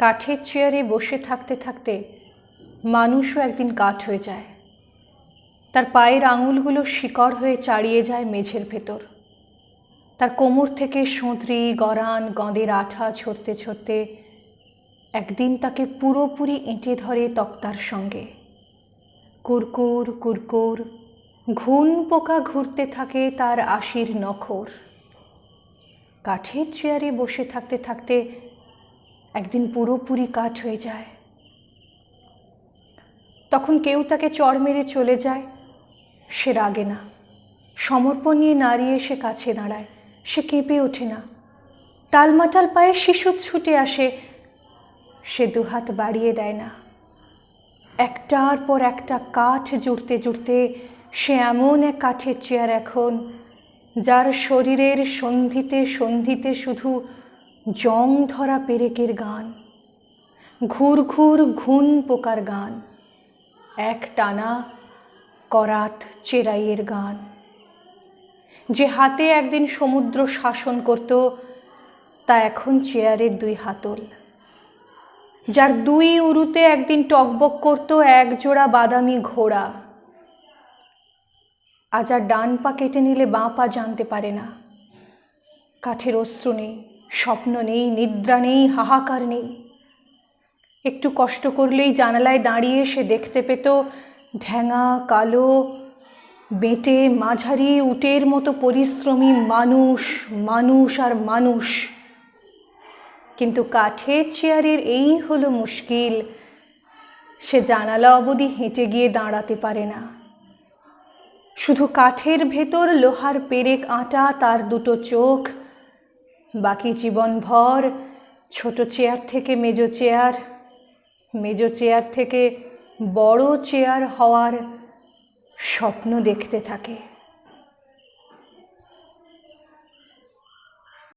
কাঠের চেয়ারে বসে থাকতে থাকতে মানুষও একদিন কাঠ হয়ে যায়। তার পায়ের আঙুলগুলো শিকড় হয়ে চাড়িয়ে যায় মেঝের ভেতর। তার কোমর থেকে সোঁদরি গরান গঁদের আঠা ছড়তে ছড়তে একদিন তাকে পুরোপুরি এঁটে ধরে তক্তার সঙ্গে। কুরকুর কুরকুর ঘুন পোকা ঘুরতে থাকে তার আশির নখর। কাঠের চেয়ারে বসে থাকতে থাকতে একদিন পুরোপুরি কাঠ হয়ে যায়। তখন কেউ তাকে চড় মেরে চলে যায়, সে রাগে না। সমর্পণ নিয়ে নাড়িয়ে সে কাছে দাঁড়ায়, সে কেঁপে ওঠে না। টালমাটাল পায়ে শিশু ছুটে আসে, সে দুহাত বাড়িয়ে দেয় না। একটার পর একটা কাঠ জুড়তে জুড়তে সে এমন এক কাঠের চেয়ার এখন, যার শরীরের সন্ধিতে সন্ধিতে শুধু জং ধরা পেরেকের গান, ঘুর ঘুর ঘুন পোকার গান, এক টানা করাত চেরাইয়ের গান। যে হাতে একদিন সমুদ্র শাসন করত, তা এখন চেয়ারের দুই হাতল। যার দুই উরুতে একদিন টকবক করত এক জোড়া বাদামি ঘোড়া, আজ আর ডান পা কেটে নিলে বাঁ পা জানতে পারে না। কাঠের অশ্রু নেই, স্বপ্ন নেই, নিদ্রা নেই, হাহাকার নেই। একটু কষ্ট করলেই জানালায় দাঁড়িয়ে সে দেখতে পেত ঢ্যাঙা কালো বেঁটে মাঝারি উটের মতো পরিশ্রমী মানুষ, মানুষ আর মানুষ। কিন্তু কাঠের চেয়ারের এই হলো মুশকিল, সে জানালা অবধি হেঁটে গিয়ে দাঁড়াতে পারে না। শুধু কাঠের ভেতর লোহার পেরেক আঁটা তার দুটো চোখ। বাকি জীবনভর ছোট চেয়ার থেকে মেজো চেয়ার, মেজো চেয়ার থেকে বড় চেয়ার হওয়ার স্বপ্ন দেখতে থাকে।